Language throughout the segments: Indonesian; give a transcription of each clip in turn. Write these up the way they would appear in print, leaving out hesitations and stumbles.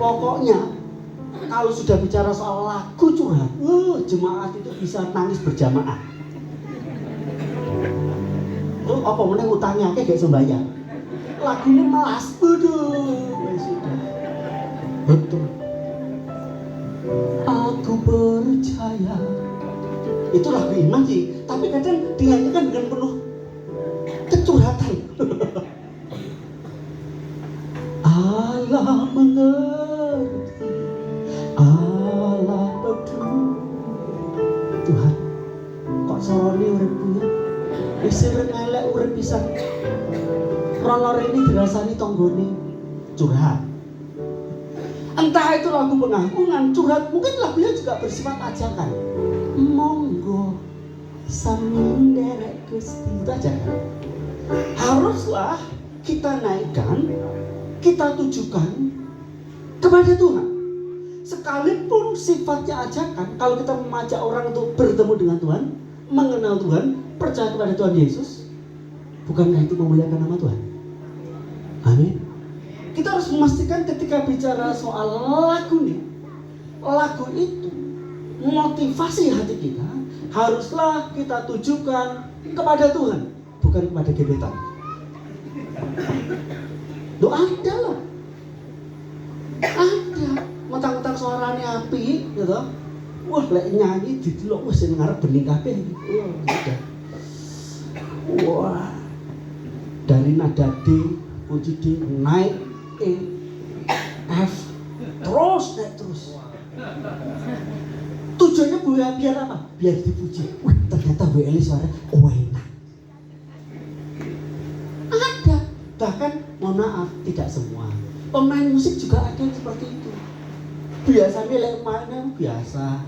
Pokoknya kalau sudah bicara soal lagu curhat, jemaat itu bisa nangis berjamaah. Terus apa meneh utangnya akeh gak iso bayar. Lagunya melas, sudah. Betul. Aku percaya. Itu lagu iman sih, tapi kadang dinyanyikan dengan penuh kecurhatan. Allah mengerti, Allah peduli. Tuhan, kok sorone uripku ya? Wis elek urip pisan. Rono rene dirasani tanggane curhat. Entah itu lagu pengagungan, curhat, mungkin lagunya juga bersifat ajakan. Monggo sami nderek Gusti, itu ajakan. Haruslah kita naikkan, kita tujukan kepada Tuhan. Sekalipun sifatnya ajakan, kalau kita mengajak orang untuk bertemu dengan Tuhan, mengenal Tuhan, percaya kepada Tuhan Yesus, bukankah itu memuliakan nama Tuhan? Amin. Kita harus memastikan ketika bicara soal lagu nih, lagu itu motivasi hati kita haruslah kita tujukan kepada Tuhan, bukan kepada gebetan. Doa ada loh, ada mentang-mentang suaranya api, gitu. Wah, lek nyanyi didelok wis ngarep bening kabeh. Wah, dari nada D, kunci D naik E, F, terus naik terus. Tujuannya biar apa? Biar dipuji. Wih, ternyata Bu Eli suara enak. Ada, bahkan mohon maaf tidak semua. Pemain musik juga ada yang seperti itu. Biasanya lek mainnya biasa.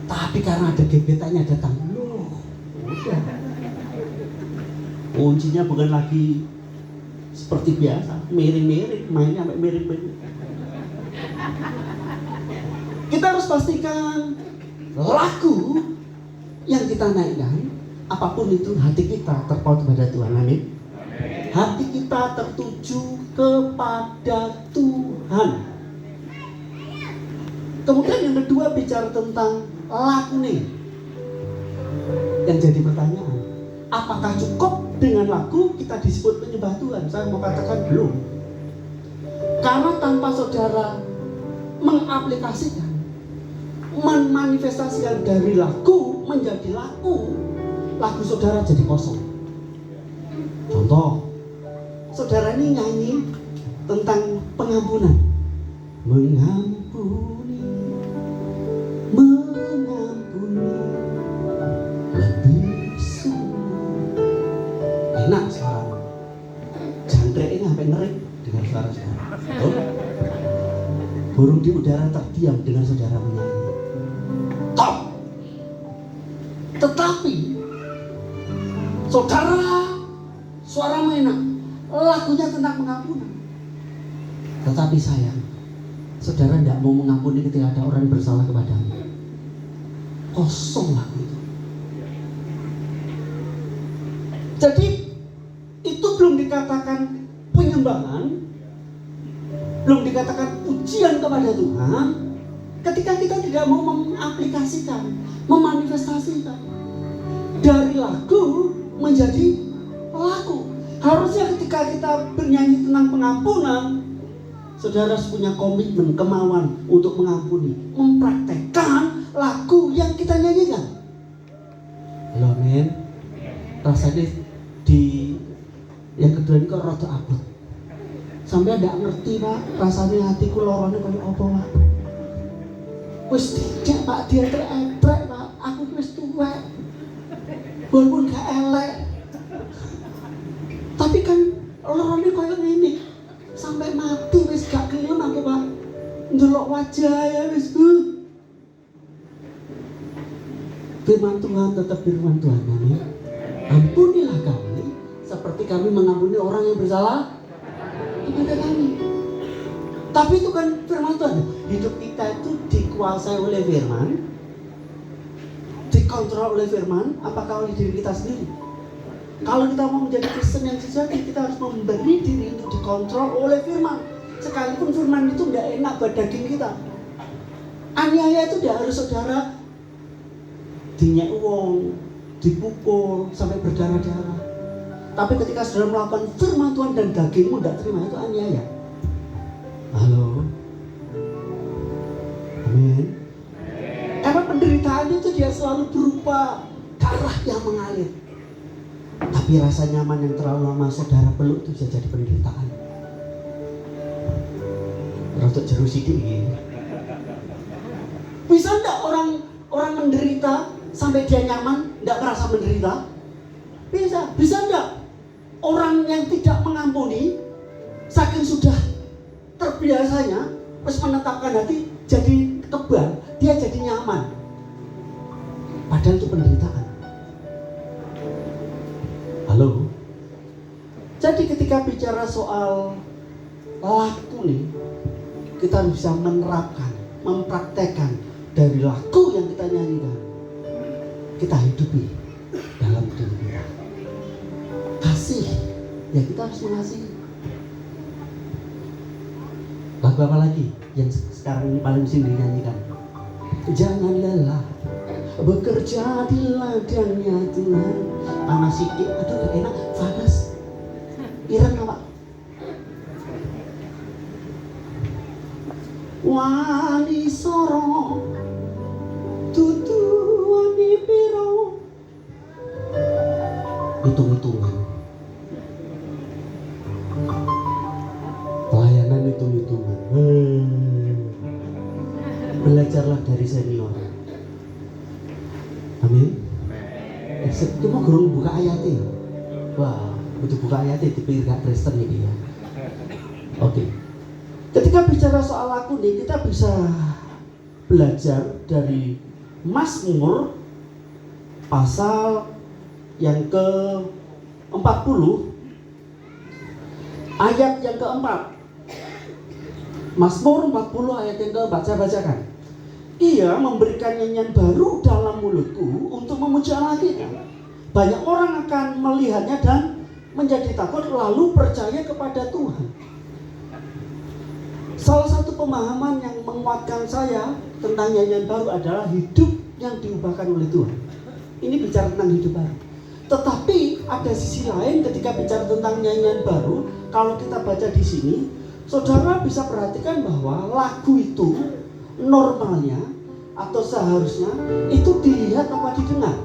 Tapi karena ada gebetannya datang, loh, udah. Kuncinya bukan lagi seperti biasa, miring-miring, mainnya sampai miring-miring. Kita harus pastikan lagu yang kita naikkan, apapun itu, hati kita terpaut kepada Tuhan. Amin. Hati kita tertuju kepada Tuhan. Kemudian yang kedua bicara tentang lagu nih. Yang jadi pertanyaan, apakah cukup dengan lagu kita disebut penyembah Tuhan? Saya mau katakan belum. Karena tanpa saudara mengaplikasikan, memanifestasikan dari lagu menjadi lagu saudara jadi kosong. Contoh, saudara ini nyanyi tentang pengampunan. Mengampuni, lebih sungguh. Enak suara, jangkreknya sampai ngerik dengan suara saudara. Burung di udara terdiam dengan saudara menyanyi. Top. Tetapi saudara suaramu enak, lagunya tentang pengampunan. Tetapi sayang, saudara tidak mau mengampuni ketika ada orang yang bersalah kepadamu. Kosong lagu itu. Jadi itu belum dikatakan penyembahan, belum dikatakan pujian kepada Tuhan ketika kita tidak mau mengaplikasikan, memanifestasikan dari lagu menjadi lagu. Harusnya ketika kita bernyanyi tentang pengampunan, saudara punya komitmen, kemauan untuk mengampuni, mempraktekkan lagu yang kita nyanyikan. Halo, amin. Rasanya di yang kedua ini kok rada abot. Sampai tidak ngerti Pak, rasanya hatiku lorone kayak apa Pak. Wis tidak Pak, dia terek Pak, aku wis tuwek. Walaupun gak elek, tapi kan lorone kayak gini. Sampai mati wis gak gelem aku Pak. Ndelok wajah ya wis. Firman Tuhan tetap firman Tuhan. Amin. Ampunilah kami seperti kami mengampuni orang yang bersalah kepada kami. Tapi itu kan firman Tuhan. Hidup kita itu dikuasai oleh firman, dikontrol oleh firman, apakah oleh diri kita sendiri? Kalau kita mau menjadi Kristen yang sejati, kita harus memberi diri untuk dikontrol oleh firman. sekalipun firman itu tidak enak buat daging kita. Aniaya itu tidak harus saudara dinyek uang, dipukul sampai berdarah-darah. Tapi ketika saudara melakukan firman Tuhan dan dagingmu tidak terima, itu aniaya. Halo, amin. Karena penderitaan itu dia selalu berupa darah yang mengalir. Tapi rasa nyaman yang terlalu lama saudara peluk itu bisa jadi penderitaan. Rotok jeru sidik gitu. Bisa enggak orang menderita sampai dia nyaman, enggak merasa menderita? Bisa enggak? Orang yang tidak mengampuni, saking sudah terbiasanya, terus menetapkan hati, jadi kebal, dia jadi nyaman. Padahal itu penderitaan. Halo? Jadi ketika bicara soal laku nih, kita bisa menerapkan, mempraktekkan dari lagu yang kita nyanyikan, kita hidupi dalam diri kita. Kasih, ya kita harus mengasihi. Lagu apa lagi yang sekarang ini paling sering dinyanyikan? Jangan lelah bekerja di ladangnya Tuhan. Panas sidik, aduh gak enak, panas. Ireng apa? Wani soro tutu wani piro. Hitung-hitungan. Pelayanan hitung-hitungan. Belajarlah dari senior. Amin. Itu mau gurung buka ayatnya. Wah, butuh buka ayatnya dipikir gak Kristen ini ya. Oke. Ketika bicara soal laku nih, kita bisa belajar dari Mazmur pasal yang ke-40 ayat yang keempat. Mazmur 40 ayat yang keempat, saya bacakan. Ia memberikan nyanyian baru dalam mulutku untuk memuji Allah kita. Banyak orang akan melihatnya dan menjadi takut lalu percaya kepada Tuhan. Salah satu pemahaman yang menguatkan saya tentang nyanyian baru adalah hidup yang diubahkan oleh Tuhan. Ini bicara tentang hidup baru. Tetapi ada sisi lain ketika bicara tentang nyanyian baru, kalau kita baca di sini, saudara bisa perhatikan bahwa lagu itu normalnya atau seharusnya itu dilihat apa didengar.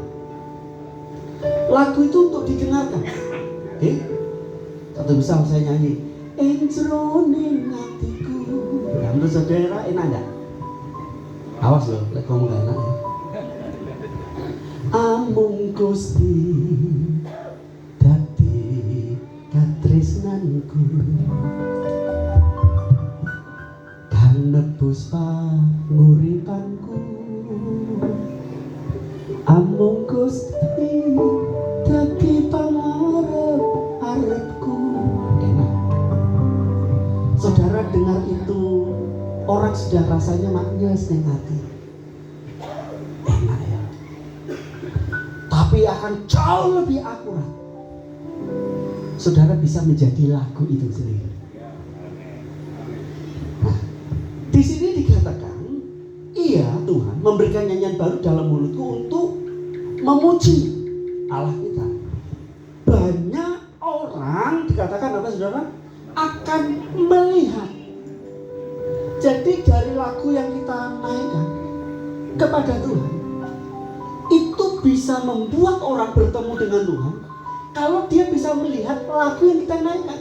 Lagu itu untuk didengarkan. Oke? Satu misal saya nyanyi, Enjroning hatiku. Ya, menurut saudara enak enggak? Awas loh, lek ngomong gak enak ya. Amung Gusti dadi katresnanku kang nebus panguripanku. Amung Gusti dadi pangarep-arepku. Enak. Saudara dengar itu, orang sudah rasanya maknyes ning hati. Enak ya. Tapi akan jauh lebih akurat. Saudara bisa menjadi lagu itu sendiri. Nah, di sini dikatakan, iya Tuhan memberikan nyanyian baru dalam mulutku untuk memuji Allah kita. Banyak orang dikatakan apa saudara? Akan melihat. Jadi dari lagu yang kita naikkan kepada Tuhan, itu bisa membuat orang bertemu dengan Tuhan kalau dia bisa melihat lagu yang kita naikkan,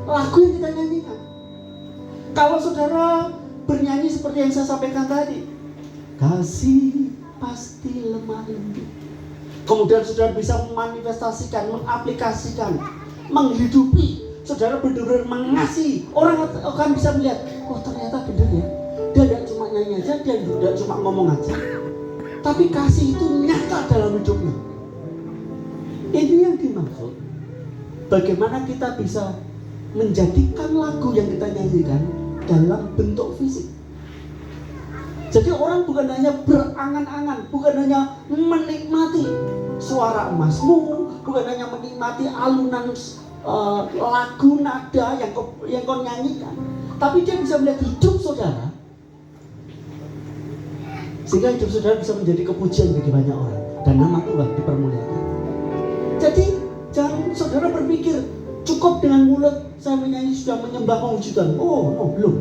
lagu yang kita nyanyikan. Kalau saudara bernyanyi seperti yang saya sampaikan tadi, kasih pasti lemah lembut, kemudian saudara bisa memanifestasikan, mengaplikasikan, menghidupi, saudara benar-benar mengasihi, orang akan bisa melihat, oh ternyata benar ya, dia tidak cuma nyanyi aja, dia tidak cuma ngomong aja, tapi kasih itu nyata dalam hidupnya. Ini yang dimaksud. Bagaimana kita bisa menjadikan lagu yang kita nyanyikan dalam bentuk fisik. Jadi orang bukan hanya berangan-angan, bukan hanya menikmati suara emasmu, bukan hanya menikmati alunan lagu nada yang kau nyanyikan, tapi dia bisa melihat hidup saudara, sehingga hidup saudara bisa menjadi kepujian bagi banyak orang dan nama Tuhan dipermuliakan. Jadi jangan saudara berpikir cukup dengan mulut saya menyanyi sudah menyembah memuji Tuhan. Oh, no, belum.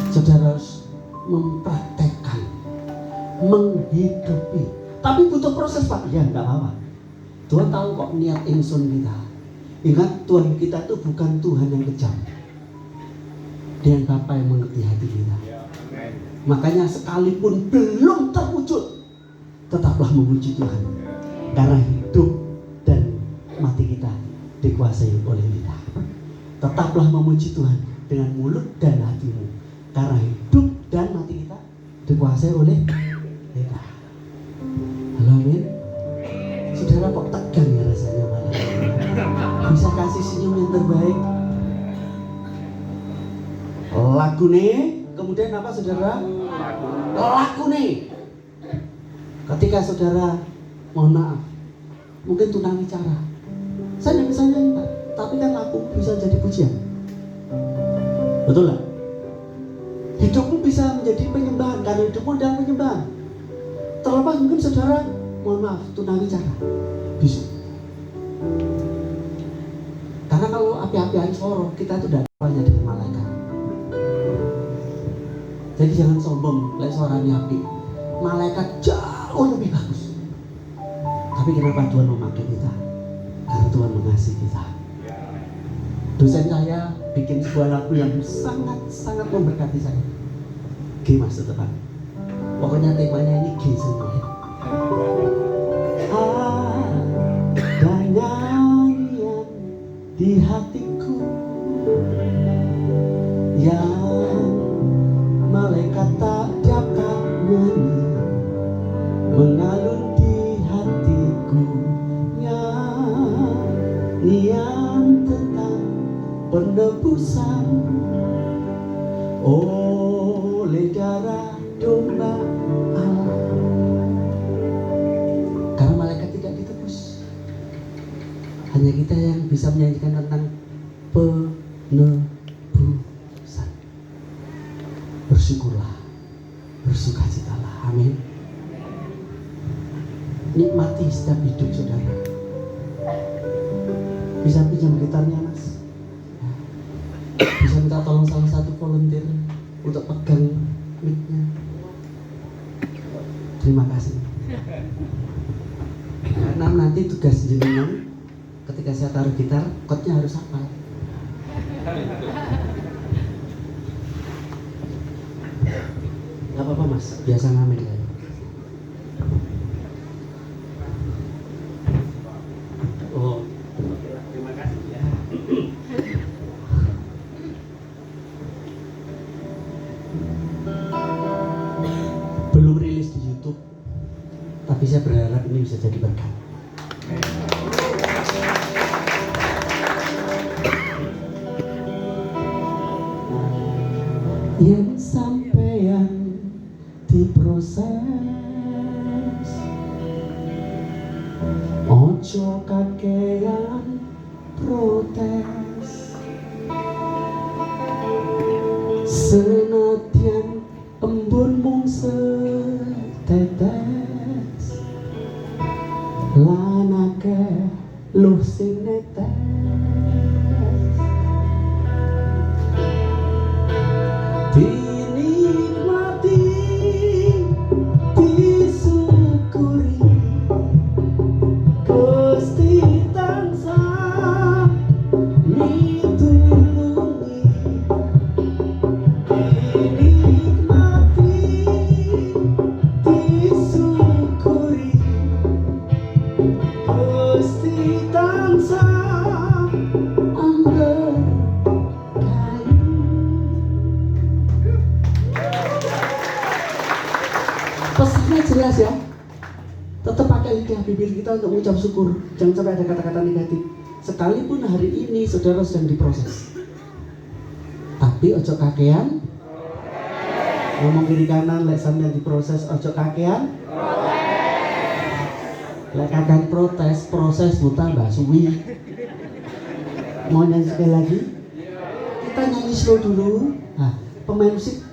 Saudara harus mempraktekkan, menghidupi. Tapi butuh proses, Pak. Ya, enggak apa-apa. Tuhan tahu kok niat ingsun kita. Ingat, Tuhan kita itu bukan Tuhan yang kejam. Dia yang Bapa yang mengerti hati kita. Makanya sekalipun belum terwujud, tetaplah memuji Tuhan. Karena hidup dan mati kita dikuasai oleh kita. Tetaplah memuji Tuhan dengan mulut dan hatimu. Karena hidup dan mati kita dikuasai oleh kita. Halo, amin. Saudara kok tegang ya rasanya malam. Bisa kasih senyum yang terbaik. Lagune, kemudian apa saudara? Lagune. Ketika saudara, mohon maaf, mungkin tunawicara. Saya tidak bisa nyanyi, Pak, tapi kan lagu bisa jadi pujian. Betul nggak? Hidupmu bisa menjadi penyembahan karena hidupmu adalah penyembahan. Terlepas mungkin saudara, mohon maaf, tunawicara bisa. Karena kalau api-apian suara kita itu tidak hanya dengan malaikat. Jadi jangan sombong, lek suaranya api. Malaikat jauh lebih bagus. Tapi kenapa Tuhan memakai kita? Karena Tuhan mengasihi kita. Dosen saya bikin sebuah lagu yang sangat memberkati saya. G mas teman. Pokoknya temanya ini G semua. Ada nyanyian di hatiku yang malaikat tak dapat nyanyi, mengalun di hatiku nyanyian tentang penebusan oleh darah domba Allah. Karena malaikat tidak ditebus, hanya kita yang bisa menyanyikan tentang penebusan. Bersyukurlah, bersukacitalah, amin. Nikmati setiap hidup saudara. Bisa pinjam gitarnya mas, bisa minta tolong salah satu volunteer untuk pegang mic-nya. Terima kasih. Karena nanti tugas jenengan ketika saya taruh gitar, chordnya harus hafal. Gak apa-apa mas, biasa ngamen kan. Oh, terima kasih ya. Belum rilis di YouTube, tapi saya berharap ini bisa jadi berkat. Yang sampeyan diproses, ojo kakean protes. Senadyan embun mung setetes, lan akeh luh sing netes. Dinikmati, disyukuri, Gusti tansah mitulungi. Dinikmati, disyukuri, Gusti tansah angger. Pesannya jelas ya. Tetap pakai lidah bibir kita untuk mengucap syukur. Jangan sampai ada kata-kata negatif. Sekalipun hari ini saudara sedang diproses, tapi ojo kakean. Ngomong kiri kanan, lek sampeyan diproses ojo kakean. Lek kakean protes, proses tambah suwi. Mau nyanyi sekali lagi? Kita nyanyi slow dulu. Nah, pemain musik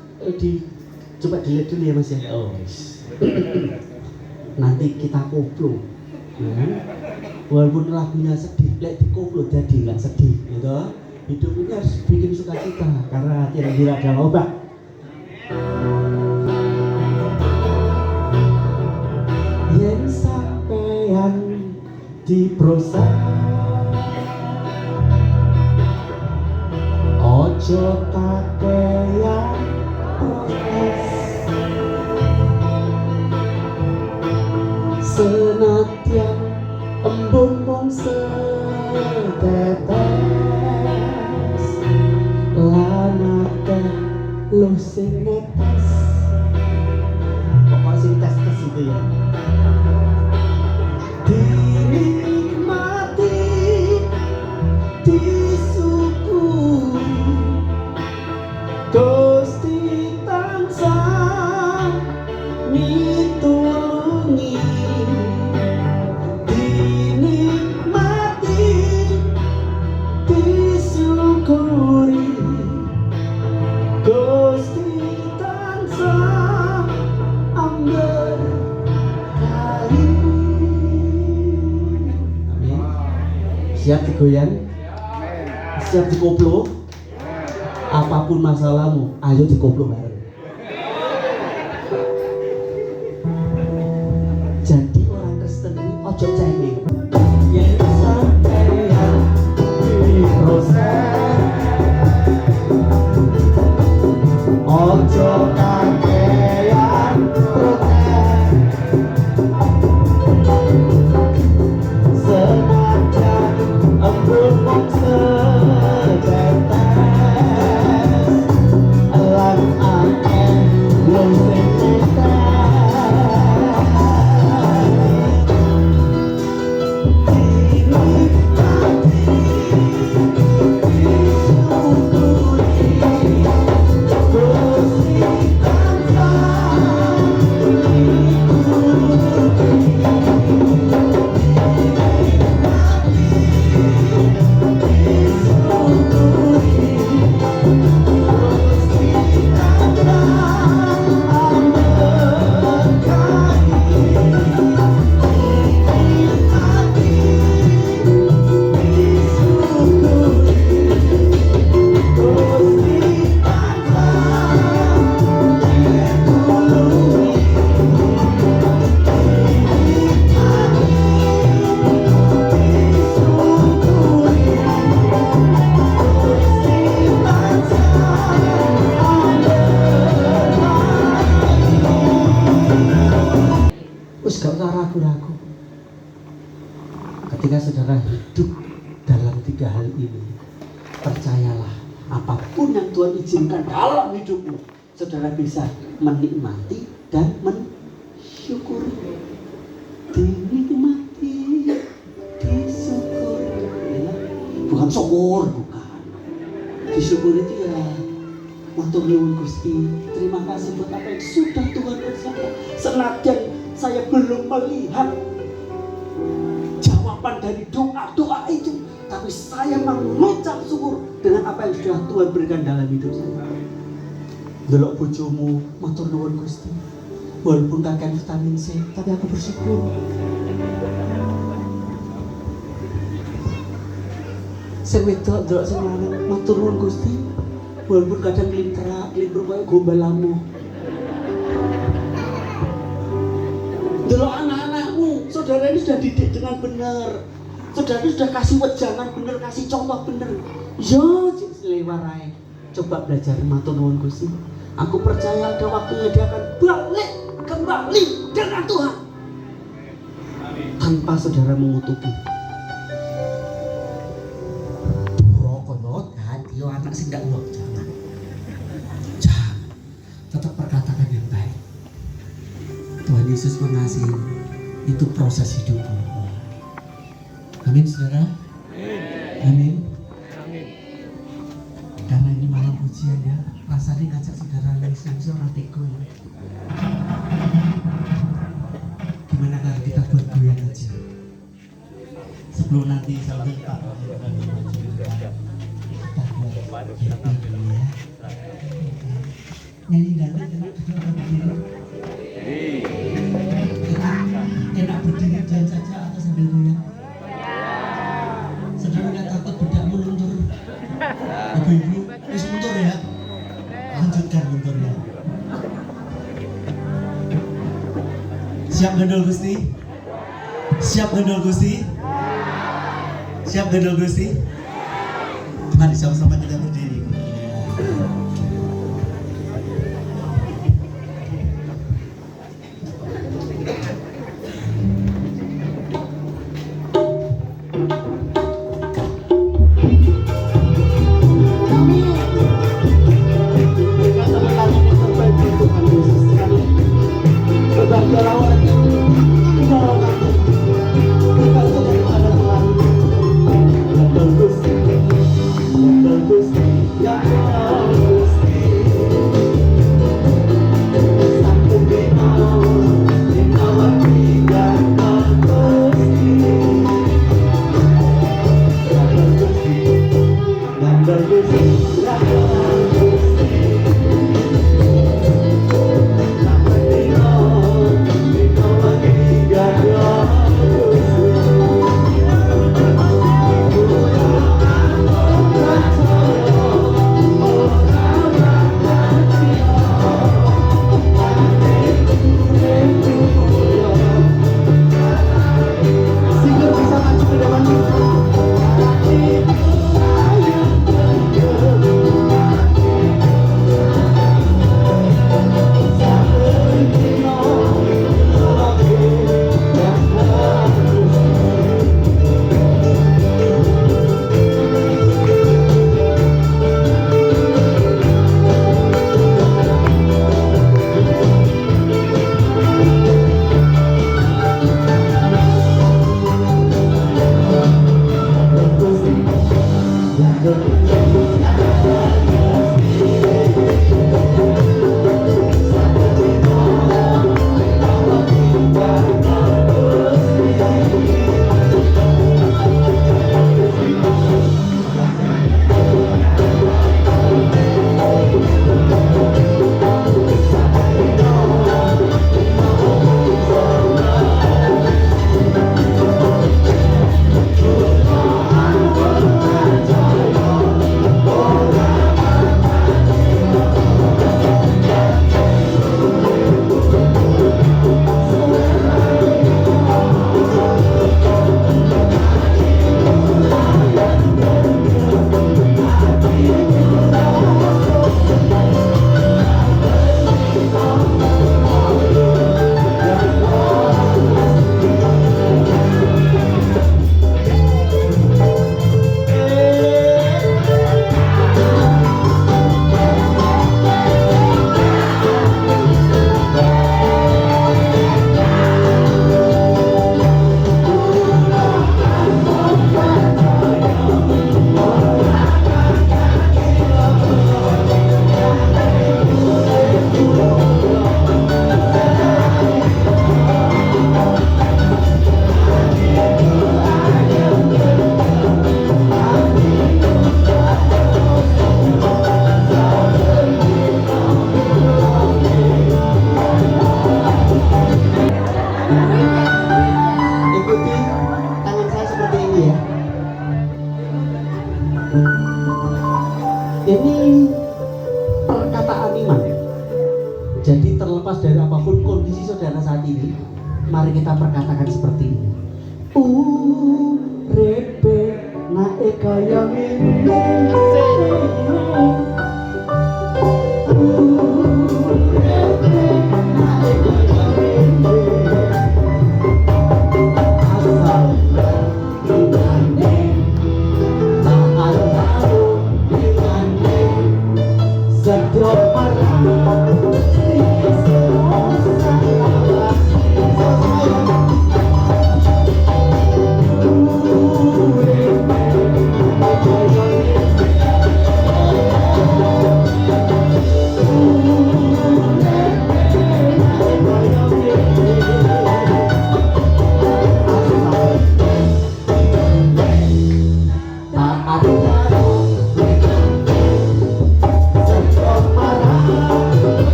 coba dilihat dulu ya Mas ya. Oh. Nanti kita koplo. Walaupun lagunya sedih, lek di koplo jadi nggak sedih, gitu. Hidup ini harus bikin sukacita karena tidak ada obat. Yen sampeyan diproses, ojo kakean protes. Senadyan embun mung setetes, lan akeh lu sing netes. Pokoknya sing tes-tes itu ya. Dinikmati, disyukuri, Gusti tansah mitulungi. Dinikmati, disyukuri, Gusti tansah amberkahi. Amin. Siap digoyang? Siap dikoplo? Apapun masalahmu, ayo dikoplo bareng. Jadi orang Kristen ini ojo cengeng. Yen sampeyan diproses, ojo kakean protes. Senadyan embun mung setetes, lan akeh lu sing netes. Wis gak usah ragu-ragu. Ketika saudara hidup dalam 3 hal ini, percayalah apapun yang Tuhan izinkan dalam hidupmu, saudara bisa menikmati dan mensyukuri. Dinikmati, disyukuri, ya. Bukan syukur, bukan. Disyukuri itu ya matur nuwun Gusti, terima kasih buat apa yang sudah Tuhan kerjakan. Senadyan saya belum melihat jawaban dari doa-doa itu, tapi saya mengucap syukur dengan apa yang sudah Tuhan berikan dalam hidup saya. Delok bojomu, matur nuwun Gusti, walaupun kakek vitamin C, tapi aku bersyukur. Sing wedok delok sing lanang, matur nuwun Gusti, walaupun kadang klinterak, klimper koyo gombalamu. Delok anak-anakmu, saudara ini sudah didik dengan benar. Saudara ini sudah kasih wejangan benar, kasih contoh benar. Yo, selewarai. Coba belajar matur nuwun Gusti. Aku percaya ada waktunya dia akan balik kembali dengan Tuhan. Tanpa saudara mengutuki. Rokok hati anak sing ndak lo, jangan. Jangan. Tetap perkatakan yang baik. Tuhan Yesus mengasihi, itu proses hidupmu. Amin saudara. Amin. Karena ini malam ujian ya, rasanya ngajak saudara nangis orang teko ya. Gimana kalau kita bergoyang aja? Sebelum nanti sampai Pak nyanyi dangdut enak berdiri diam saja atau sambil goyang? Saudara nggak takut bedakmu luntur? Ibu-ibu, wis luntur ya? Lanjutkan lunturnya. Siap gendol Gusti? Siap gendol Gusti? Siap gendol Gusti? Mari sama-sama kita berdiri. Ini perkataan iman. Jadi terlepas dari apapun kondisi saudara saat ini, mari kita perkatakan seperti ini. Urepe nae kaya ngene.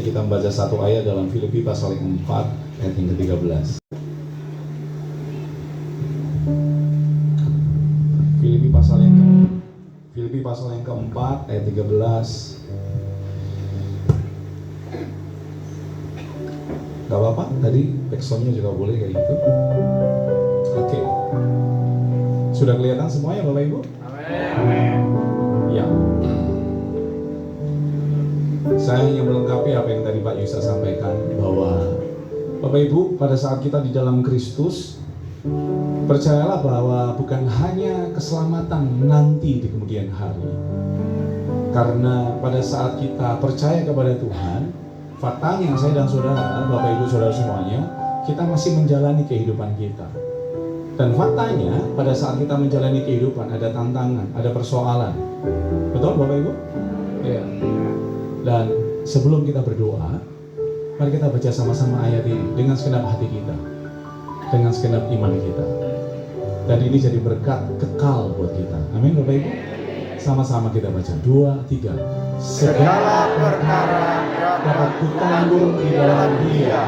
selesai, kita membaca satu ayat dalam Filipi pasal yang keempat ayat yang ke-13. Filipi pasal yang keempat ayat 13. Gak apa-apa, tadi backsoundnya juga boleh kayak gitu. Oke. Sudah kelihatan semuanya Bapak Ibu? Amin. Ya. Saya hanya melengkapi apa yang tadi Pak Yusa sampaikan, bahwa Bapak Ibu, pada saat kita di dalam Kristus, percayalah bahwa bukan hanya keselamatan nanti di kemudian hari. Karena pada saat kita percaya kepada Tuhan, faktanya saya dan saudara, Bapak Ibu saudara semuanya, kita masih menjalani kehidupan kita. Dan faktanya pada saat kita menjalani kehidupan ada tantangan, ada persoalan. Betul Bapak Ibu? Ya. Dan sebelum kita berdoa, mari kita baca sama-sama ayat ini dengan segenap hati kita, dengan segenap iman kita. Dan ini jadi berkat kekal buat kita. Amin Bapak Ibu. Sama-sama kita baca. 2, 3. Segala perkara dapat kutanggung di dalam Dia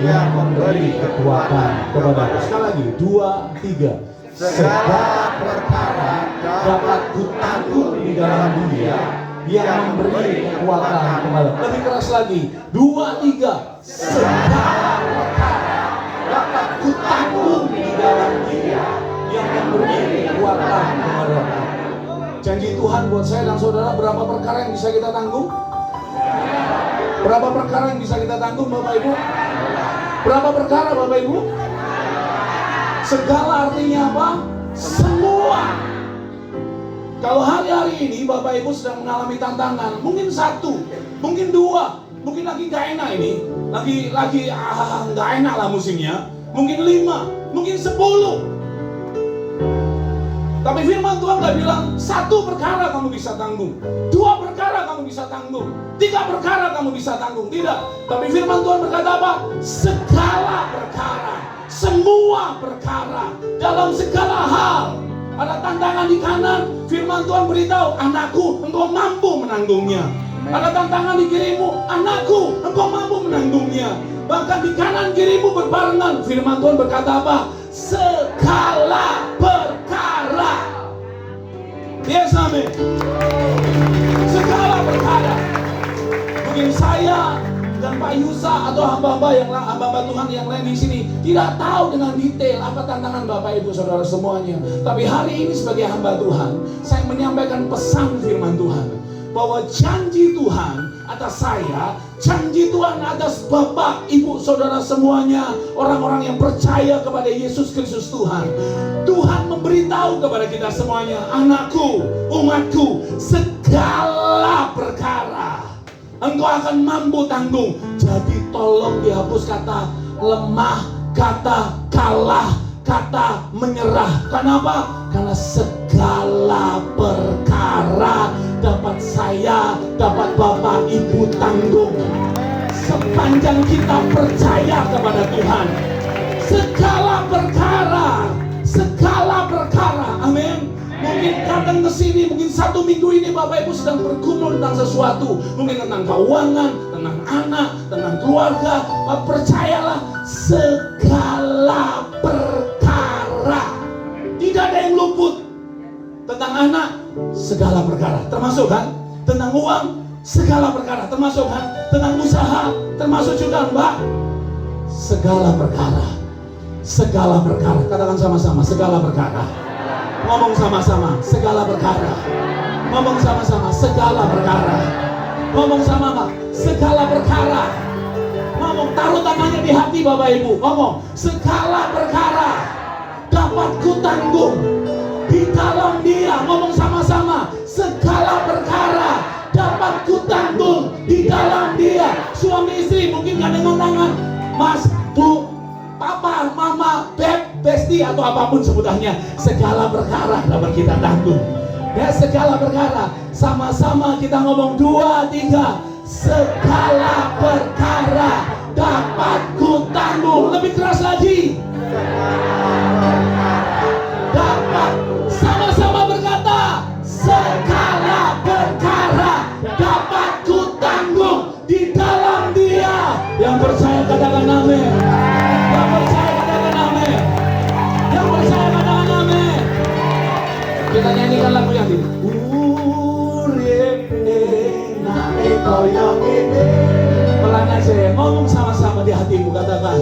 yang memberi kekuatan kepadaku. Sekali lagi. 2, 3. Segala perkara dapat kutanggung di dalam Dia yang memberi kekuatan kepadaku. Lebih keras lagi. 2, 3. Segala perkara dapat kutanggung di dalam Dia yang memberi kekuatan kepadaku. Janji Tuhan buat saya dan saudara, berapa perkara yang bisa kita tanggung? Berapa perkara yang bisa kita tanggung Bapak Ibu? Berapa perkara Bapak Ibu? Segala artinya apa? Semua. Kalau hari-hari ini Bapak Ibu sedang mengalami tantangan, mungkin 1, mungkin 2, mungkin lagi gak enak ini, lagi gak enak lah musimnya, mungkin 5, mungkin 10. Tapi firman Tuhan gak bilang 1 perkara kamu bisa tanggung, 2 perkara kamu bisa tanggung, 3 perkara kamu bisa tanggung. Tidak. Tapi firman Tuhan berkata apa? Segala perkara, semua perkara, dalam segala hal. Ada tantangan di kanan, firman Tuhan beritahu, anakku, engkau mampu menanggungnya. Ada tantangan di kirimu, anakku, engkau mampu menanggungnya. Bahkan di kanan kirimu berbarengan, firman Tuhan berkata apa? Segala perkara. Yes, amin. Segala perkara. Mungkin saya dan Pak Yusa atau hamba-hamba Tuhan yang lain di sini tidak tahu dengan detail apa tantangan Bapak Ibu Saudara semuanya. Tapi hari ini sebagai hamba Tuhan, saya menyampaikan pesan firman Tuhan bahwa janji Tuhan atas saya, janji Tuhan atas Bapak, Ibu, Saudara semuanya, orang-orang yang percaya kepada Yesus Kristus Tuhan. Tuhan memberitahu kepada kita semuanya, anakku, umatku, segala perkara engkau akan mampu tanggung. Jadi tolong dihapus kata lemah, kata kalah, kata menyerah. Kenapa? Karena segala perkara dapat saya, dapat Bapak Ibu tanggung. Sepanjang kita percaya kepada Tuhan, segala perkara, amin. Mungkin datang ke sini, mungkin 1 minggu ini Bapak Ibu sedang bergumul tentang sesuatu, mungkin tentang keuangan, tentang anak, tentang keluarga. Percayalah, segala perkara, tidak ada yang luput. Tentang anak, segala perkara, termasuk kan? Tentang uang, segala perkara, termasuk kan? Tentang usaha, termasuk juga Mbak. Segala perkara, katakan sama-sama, segala perkara. Ngomong sama-sama, segala perkara. Ngomong sama-sama, segala perkara. Ngomong sama-sama, segala perkara. Ngomong, taruh tangannya di hati Bapak Ibu. Ngomong, segala perkara dapat kutanggung di dalam Dia. Ngomong sama-sama, segala perkara dapat kutanggung di dalam Dia. Suami istri mungkin gandengan tangan, Mas, Bu, Papa, Mama, Beb, Besti, atau apapun sebutannya. Segala perkara dapat kita tanggung. Ya, segala perkara. Sama-sama kita ngomong 2, 3. Segala perkara dapat kutanggung. Lebih keras lagi. Dapat. Sama-sama berkata, segala perkara dapat kutanggung di dalam Dia. katakan amin. Yang percaya katakan amin. Yang percaya katakan amin. Kita nyanyikan lagu yang ini. Urip nae koyo ngene. Pelan aja ya, ngomong sama-sama di hatimu, katakan.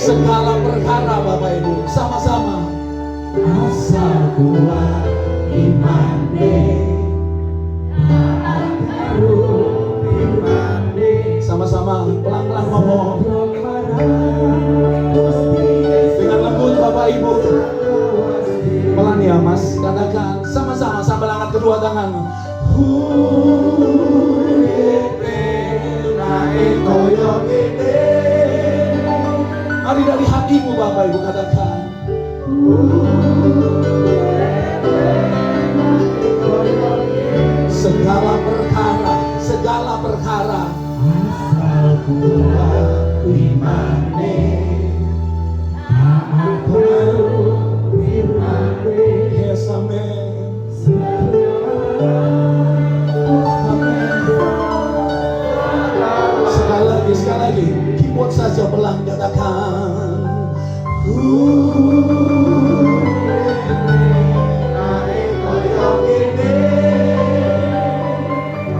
Segala perkara Bapak Ibu, sama-sama. Asal kuat imane, taat karo imane, Sama-sama, pelan-pelan ngomong. Dengan lembut Bapak Ibu. Pelan ya Mas, katakan sama-sama sambil angkat kedua tangan. Mari dari hatimu Bapak Ibu katakan. Segala perkara, segala perkara. asal kuat imane, taat karo imane, Yes, amin. Sekali lagi, keyboard saja pelan katakan.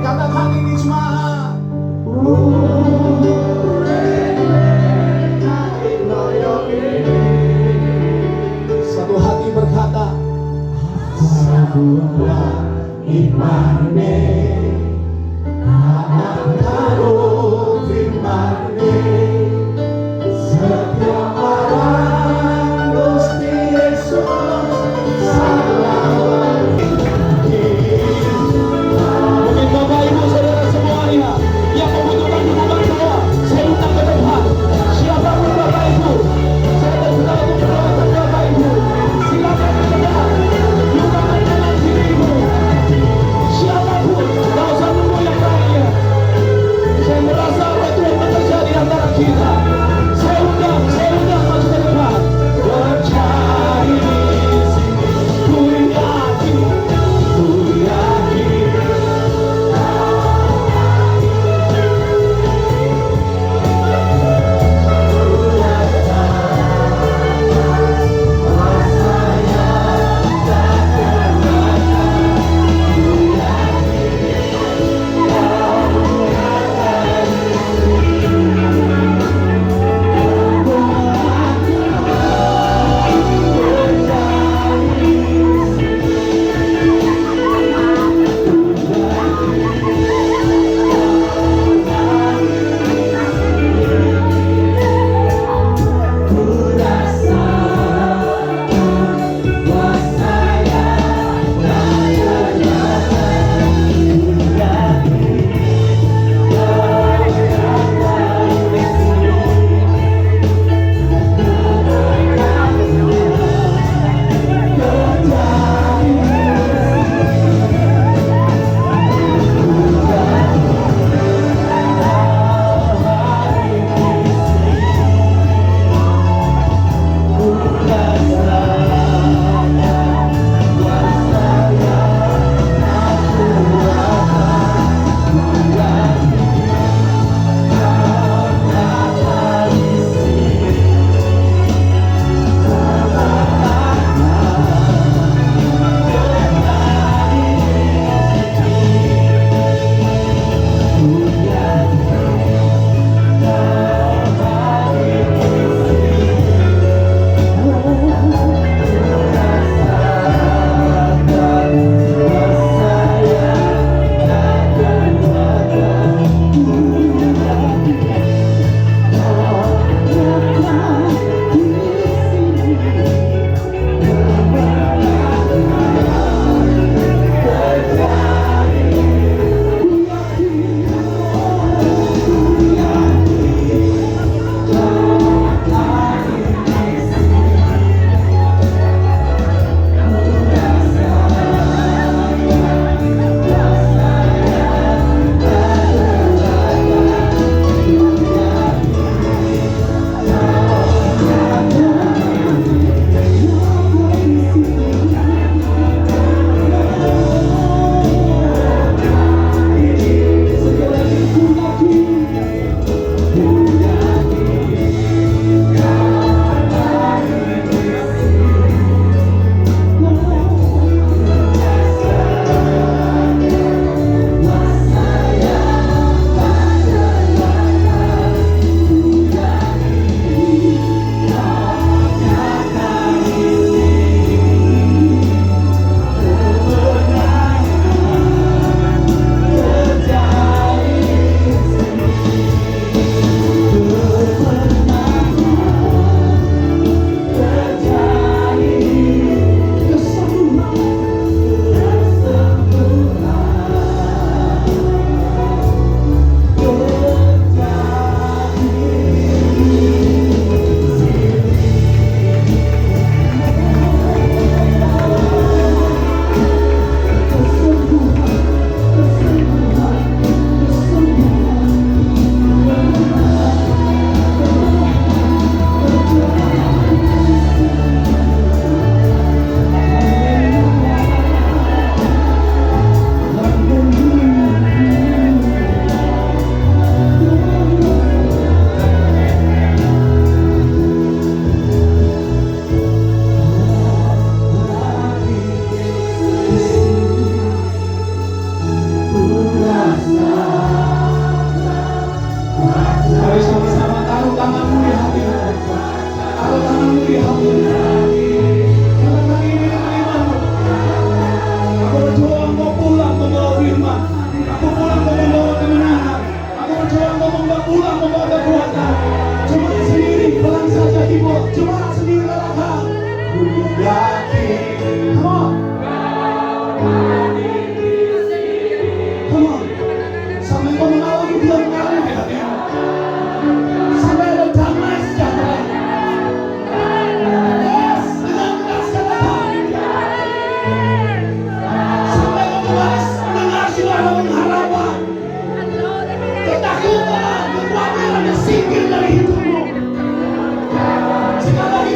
Katakan ini jemaat. Satu hati berkata, asal kuat imane, taat karo imane, setiap marang Gusti Yesus salawat. mungkin Bapak Ibu Saudara semuanya yang membutuhkan dukungan saya undang ke depan. Siapapun Bapak Ibu, saya terbuka untuk mendoakan Bapak Ibu. Silakan ke depan, lupakan dalam dirimu. Siapapun diampuni. Karena kali ini terima. Aku berdoa Engkau pulang membawa firman. Aku pulang membawa kemenangan. Aku berdoa Engkau pulang membawa kekuatan. Cuma sendiri pelan saja keyboard. Cuma sendiri langkah. Ku yakin. Come on. Come on. Sampai kau mengalami bulan kali di hatimu. Sampai ada damai sejahtera. Yes, dengan keras katakan. Sampai kau kembali mendengar suara pengharapan. Ketakutan, kekhawatiran yang singkir dari hidupmu. Sekali lagi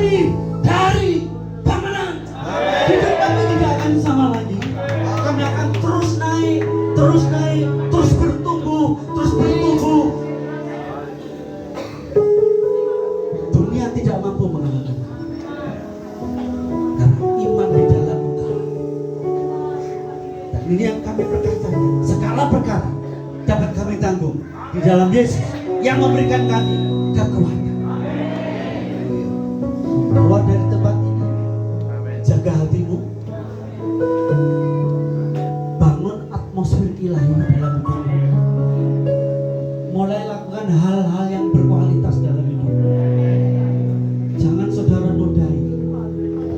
kami dari pemenang. Hidup kami tidak akan sama lagi. Kami akan terus naik, terus naik, terus bertumbuh, terus bertumbuh. Dunia tidak mampu mengalahkan kami. Karena iman di dalam Engkau. Dan ini yang kami berkatakan, segala perkara dapat kami tanggung di dalam Yesus yang memberikan kami kekuatan. Keluar dari tempat ini, jaga hatimu, bangun atmosfer ilahi dalam hidupmu. Mulai lakukan hal-hal yang berkualitas dalam hidupmu. Jangan saudara nodai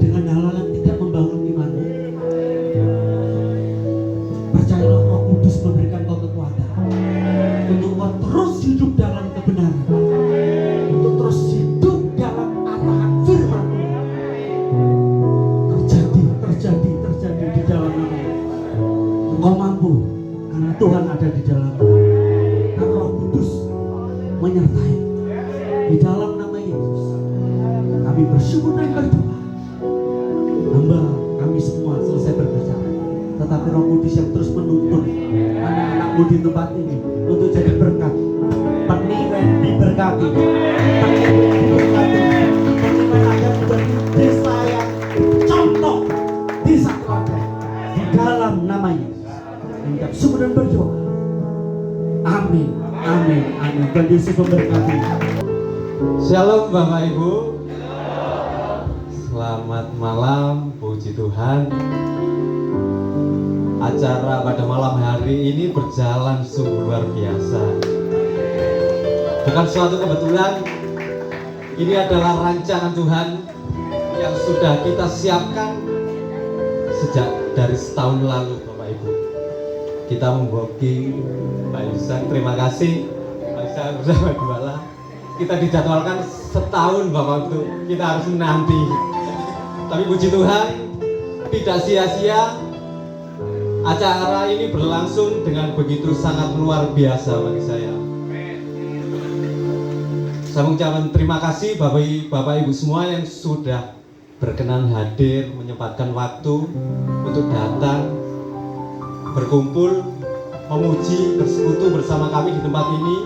dengan hal-hal yang tidak membangun imanmu. Percayalah, Roh Kudus memberikan kau kekuatan untuk kau terus hidup dalam kebenaran, untuk terus hidup dalam arahan firman. Terjadi di dalam nama. Engkau mampu karena Tuhan ada di dalam. Dan Roh Kudus menyertai. Di dalam nama Yesus kami bersyukur dan berdoa. Hamba kami semua selesai berbicara, tetapi Roh Kudus yang terus menuntun anak-anakmu di tempat ini untuk jadi berkat. Peniwen diberkati, peniwen diberkati, peniwen akan menjadi desa yang contoh di Saklaten. Di dalam nama Yesus kami syukur dan berdoa. Amin, amin, amin. Tuhan Yesus memberkati. Shalom Bapak Ibu. Selamat malam, puji Tuhan. Acara pada malam hari ini berjalan sungguh luar biasa. Bukan suatu kebetulan, ini adalah rancangan Tuhan yang sudah kita siapkan sejak dari setahun lalu, Bapak Ibu. Kita memboki Pak Yusan, terima kasih Pak Yusan bersama Duala. Kita dijadwalkan setahun Bapak Ibu, kita harus menanti. Tapi puji Tuhan, tidak sia-sia. Acara ini berlangsung dengan begitu sangat luar biasa bagi saya. Saya mengucapkan terima kasih Bapak Ibu semua yang sudah berkenan hadir, menyempatkan waktu untuk datang, berkumpul, memuji, bersekutu bersama kami di tempat ini.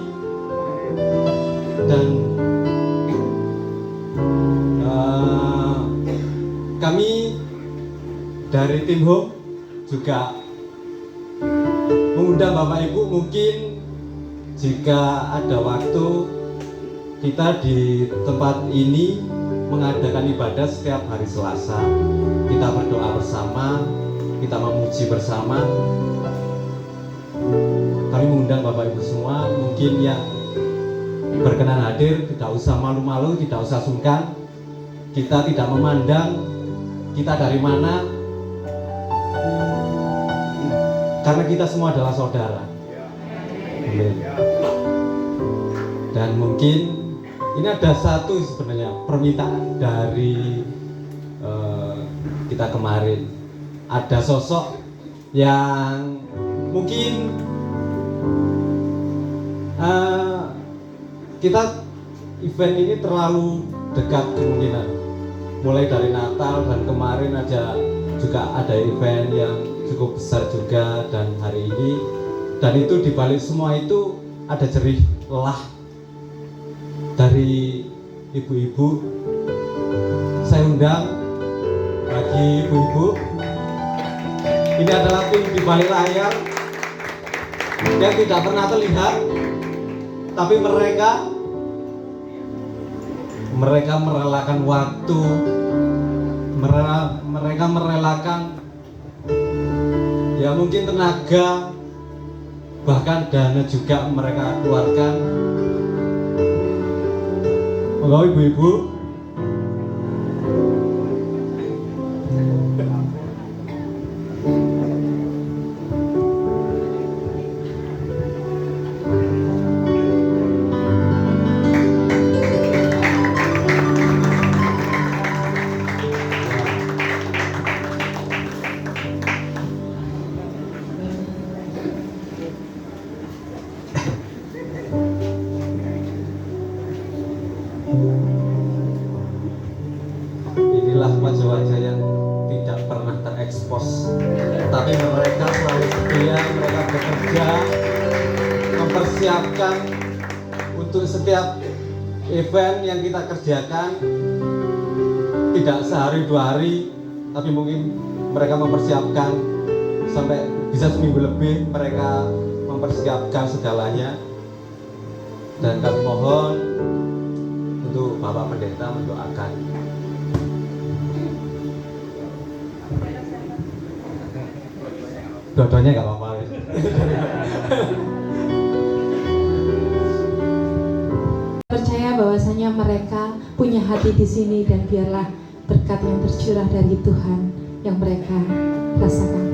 Dan kami dari tim Home juga mengundang Bapak Ibu, mungkin jika ada waktu kita di tempat ini mengadakan ibadah setiap hari Selasa. Kita berdoa bersama, kita memuji bersama. Kami mengundang Bapak Ibu semua, mungkin yang berkenan hadir, tidak usah malu-malu, tidak usah sungkan. Kita tidak memandang kita dari mana, karena kita semua adalah saudara. Amin. Dan mungkin ini ada satu sebenarnya permintaan dari kita kemarin. Ada sosok yang mungkin kita event ini terlalu dekat kemungkinan. Mulai dari Natal dan kemarin aja juga ada event yang cukup besar juga, dan hari ini, dan itu dibalik semua itu ada jerih lelah dari ibu-ibu. Saya undang bagi ibu-ibu, ini adalah tim di balik layar yang tidak pernah terlihat, tapi mereka merelakan waktu, mereka merelakan ya mungkin tenaga, bahkan dana juga mereka keluarkan. Monggo ibu-ibu. inilah wajah-wajah yang tidak pernah terekspos, tapi mereka selalu setia, mereka bekerja mempersiapkan untuk setiap event yang kita kerjakan. Tidak sehari dua hari, tapi mungkin mereka mempersiapkan sampai bisa seminggu lebih. Mereka mempersiapkan segalanya, dan kami mohon untuk Bapak Pendeta mendoakan. Dua-duanya nggak apa-apa. Percaya bahwasanya mereka punya hati di sini, dan biarlah berkat yang tercurah dari Tuhan yang mereka rasakan.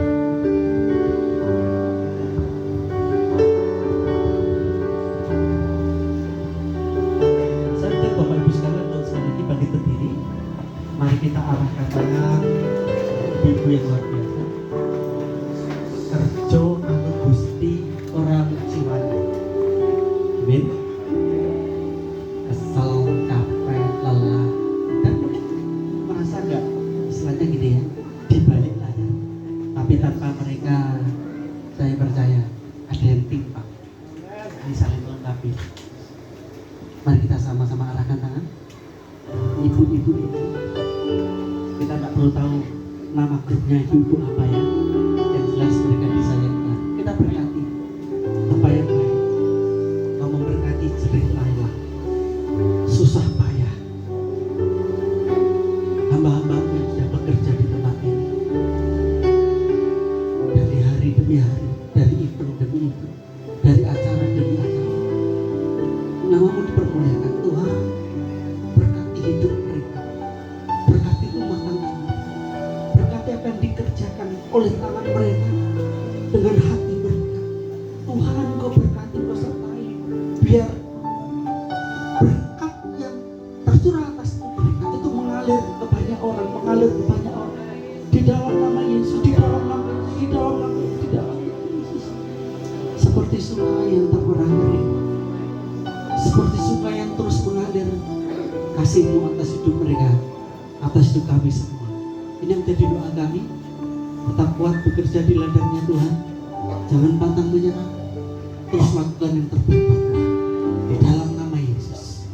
Saya minta Bapak Ibu sekalian untuk sekali lagi bangkit berdiri. Mari kita arahkan tangan ibu yang luar biasa. Kerjo anu Gusti orang jiwanya. Amin. Kesel, capek, lelah, dan mungkin merasa nggak, istilahnya gini ya, di balik layar. Tapi tanpa mereka, saya percaya ada yang timpang. Ini saling melengkapi. Mari kita sama-sama arahkan tangan. Ibu-ibu itu, kita tak perlu tahu nama grupnya ibu-ibu apa ya. Yang jelas mereka disayangkan. Kita berkati apa yang baik. Mau memberkati jerih layar, susah payah. Hamba-hambamu yang sudah bekerja di tempat ini, dari hari demi hari, dari event demi event, dari acara demi acara. Namamu dipermuliakan Tuhan. Berkati hidup mereka, berkati rumah tangga, berkati apa yang dikerjakan oleh tangan mereka dengan hati mereka. Tuhan, Kau berkati, Kau sertai, biar berkat yang tercurah atas mereka itu mengalir ke banyak orang, mengalir ke banyak orang. Di dalam nama Yesus, di dalam nama Yesus, di dalam nama Yesus, di dalam nama Yesus. Seperti sungai yang tak pernah kering, seperti sungai yang terus mengalir. Kasih-Mu atas hidup mereka, atas hidup kami semua. Ini yang menjadi doa kami. Tetap kuat bekerja di ladangnya Tuhan. Jangan pantang menyerah. Terus lakukan yang terbaik buat Tuhan. Di dalam nama Yesus.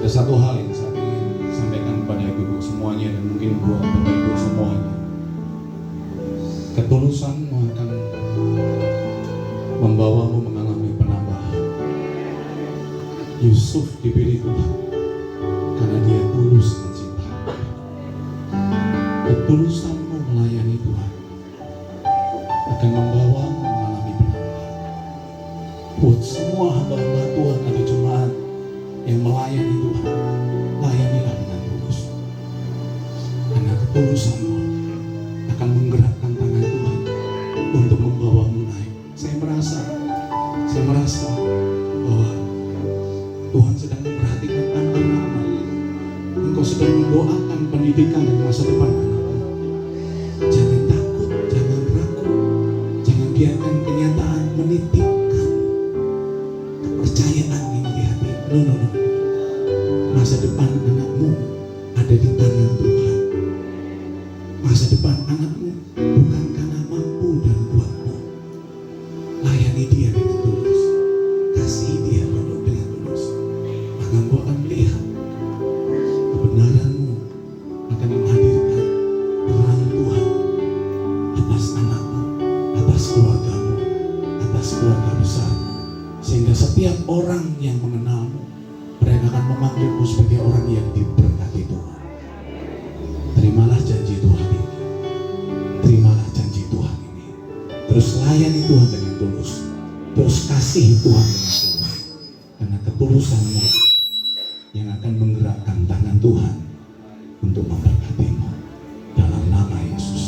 Ada satu hal yang saya ingin sampaikan kepada ibu-ibu semuanya, dan mungkin buat Bapak Ibu semuanya. Ketulusanmu akan membawamu mengalami penambahan. Yusuf dipilih Tuhan karena dia tulus mencintai. Ketulusanmu melayani Tuhan akan membawamu mengalami penambahan. Buat semua hamba-hamba Tuhan, ada jemaat yang melayani Tuhan, layanilah dengan tulus. Karena ketulusanmu akan menggerakkan tangan Tuhan untuk membawamu naik. Saya merasa bahwa Tuhan sedang memperhatikan anak-anakmu. Engkau sedang mendoakan pendidikan dan masa depan anakmu. Jangan takut, jangan ragu, jangan biarkan kenyataan menitipkan kepercayaan ini di hati. No. Masa depan anakmu ada di tangan Tuhan. Masa depan anakmu bukan karena mampu dan kuatmu. Layani dia dengan tulus, kasih dia penuh dengan tulus. Maka engkau akan melihat kebenaranmu akan menghadirkan terang Tuhan atas anakmu, atas keluargamu, atas keluarga besarmu. Sehingga setiap orang yang mengenalmu, mereka akan memanggilmu sebagai orang yang diberkati Tuhan. Terimalah janji Tuhan ini. Terimalah janji Tuhan ini. Terus layani Tuhan dengan tulus. Terus kasih Tuhan dengan tulus. Karena ketulusanmu yang akan menggerakkan tangan Tuhan untuk memberkatimu. Dalam nama Yesus.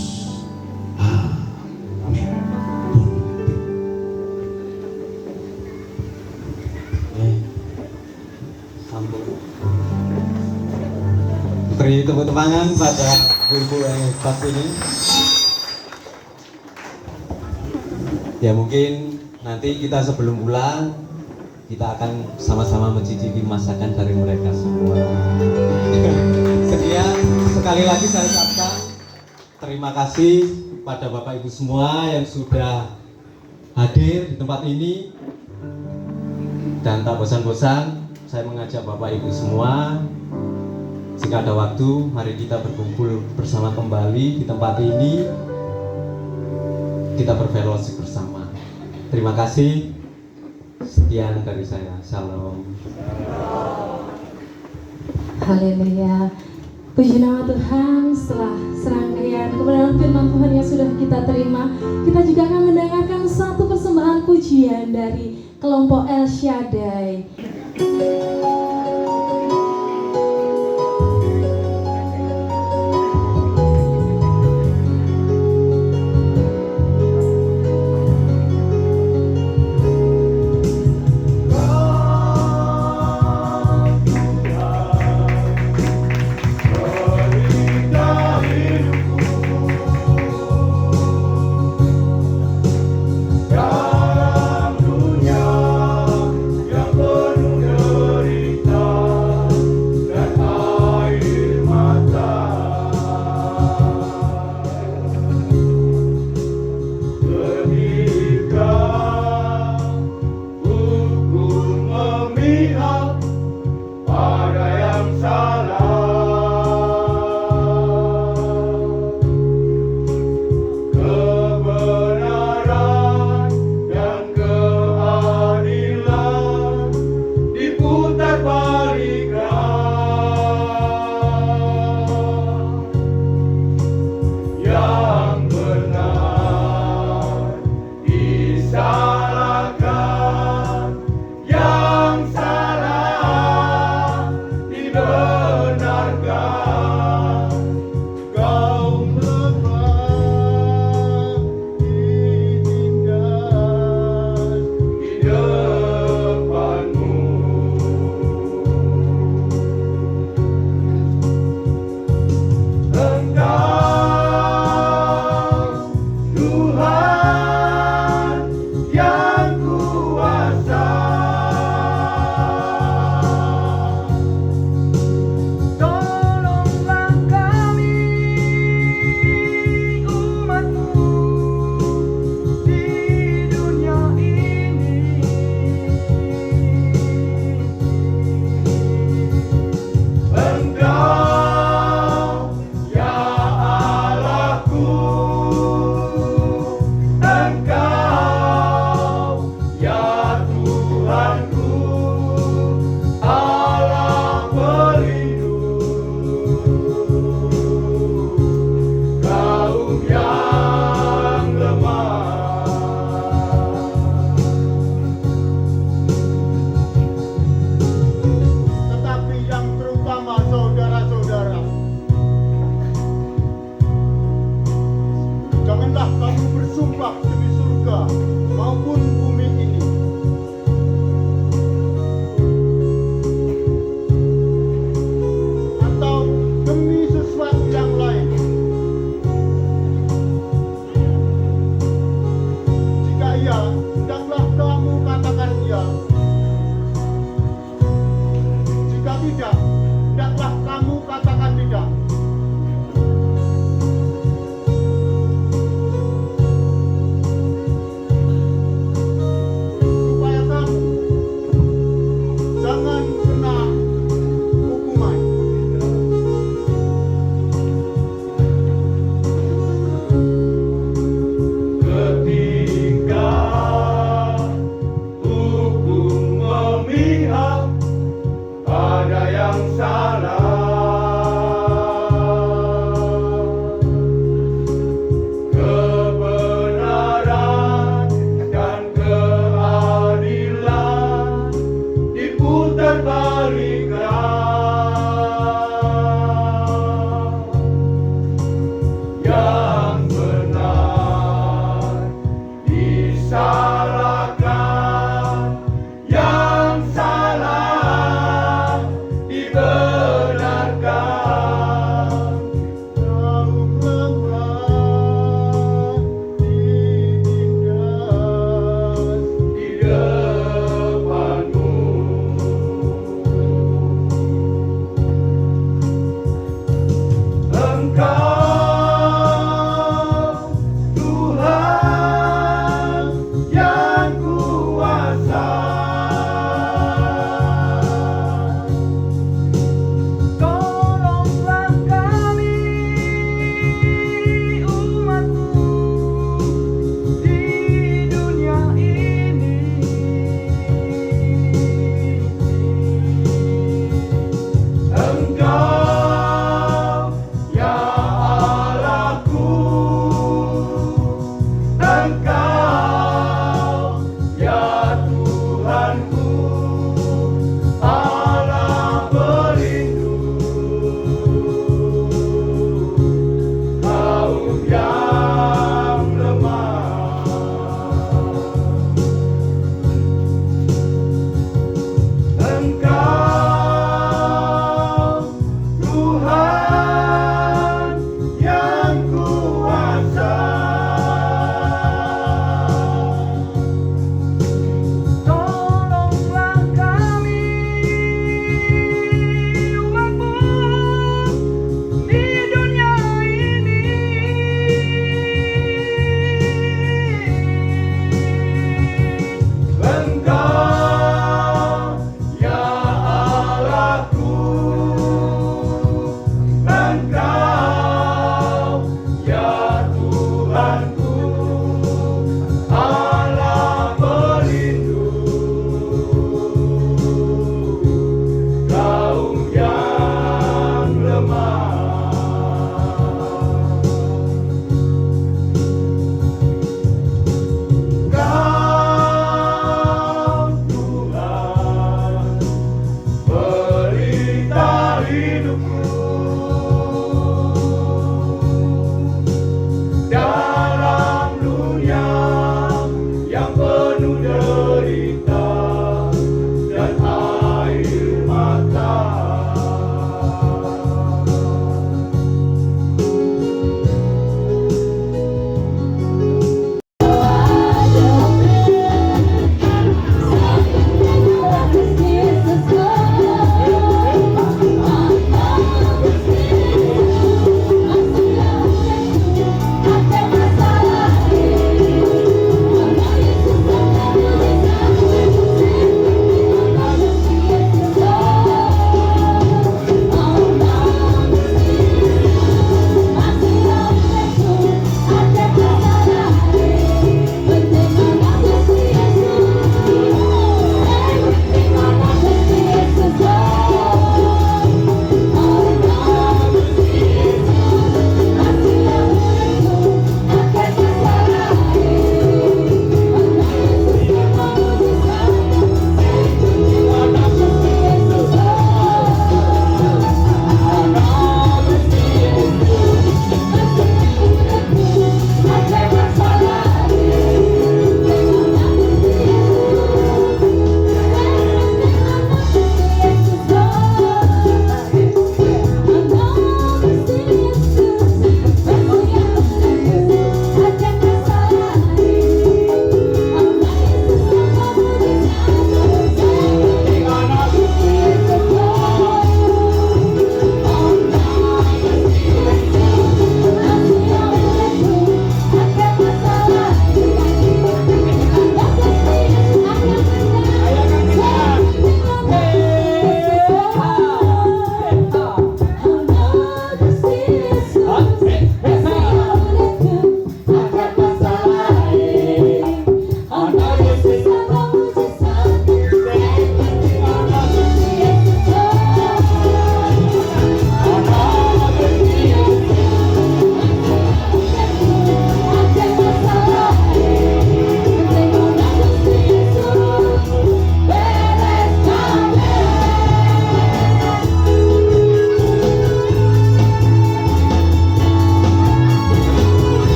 Amin. Tuhan memberkati. Sambung. Beri tepuk tangan pada ibu yang hebat ini. Ya mungkin nanti kita sebelum pulang kita akan sama-sama mencicipi masakan dari mereka semua. Sekian, sekali lagi saya ucapkan terima kasih pada Bapak Ibu semua yang sudah hadir di tempat ini. Dan tak bosan-bosan saya mengajak Bapak Ibu semua, jika ada waktu mari kita berkumpul bersama kembali di tempat ini, kita berfellowship bersama. Terima kasih. Sekian dari saya. Shalom. Haleluya. Puji nama Tuhan. Setelah serangkaian kebenaran firman Tuhan yang sudah kita terima, kita juga akan mendengarkan satu persembahan pujian dari kelompok El Shaddai. Di depanmu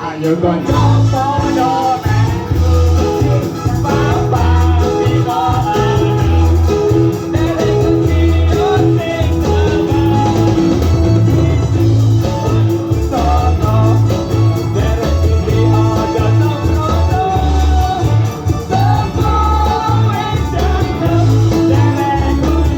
Ayo kanca padha melu Papa Bima Derek kecil sing sama Derek ini ada sama Sama wajahnya Derek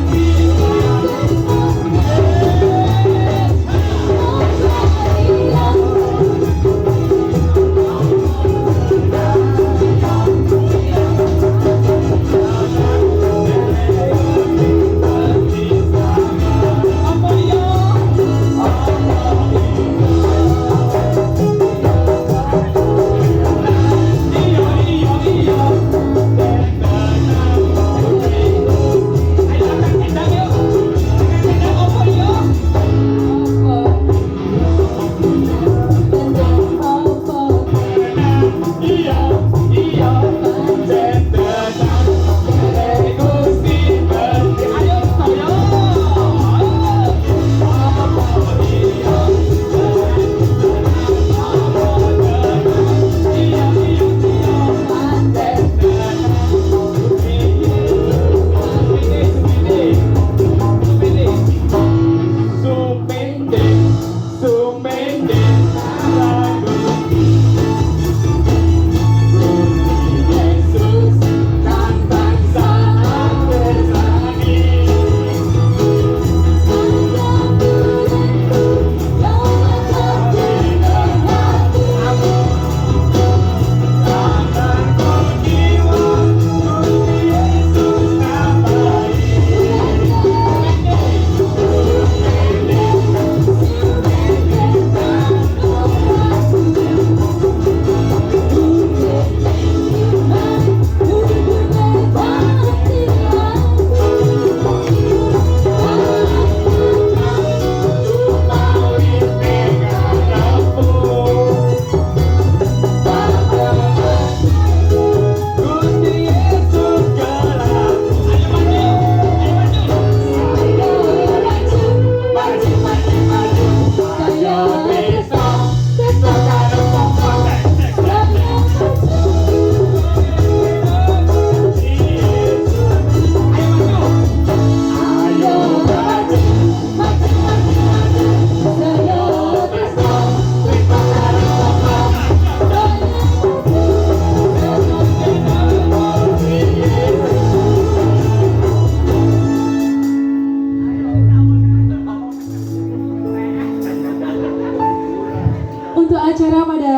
Untuk acara pada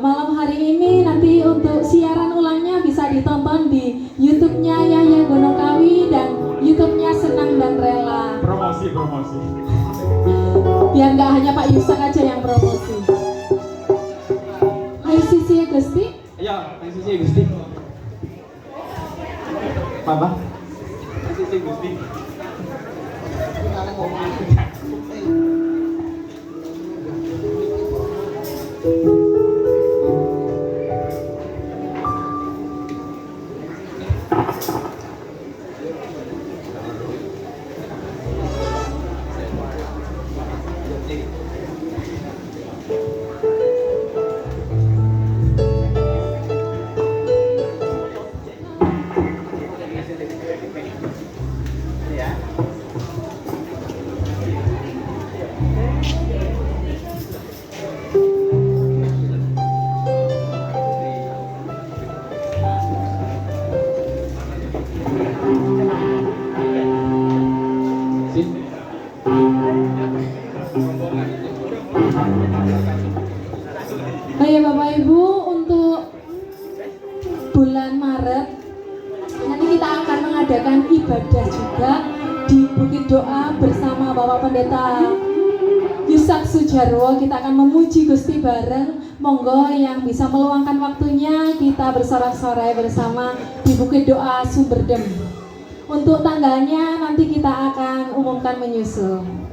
malam hari ini, nanti untuk siaran ulangnya bisa ditonton di YouTube-nya Yahya Gonongkawi dan YouTube-nya Senang dan Rela. promosi Biar nggak hanya Pak Yusak aja yang promosi. Ayo sisi Gusti. ya sisi Gusti Papa sisi Gusti Baik Bapak Ibu, untuk bulan Maret nanti kita akan mengadakan ibadah juga di Bukit Doa bersama Bapak Pendeta Yusak Sujarwo. Kita akan memuji Gusti bareng. Monggo yang bisa meluangkan waktunya, kita bersorak-sorai bersama di Bukit Doa Sumberdem. Untuk tanggalnya nanti kita akan umumkan menyusul.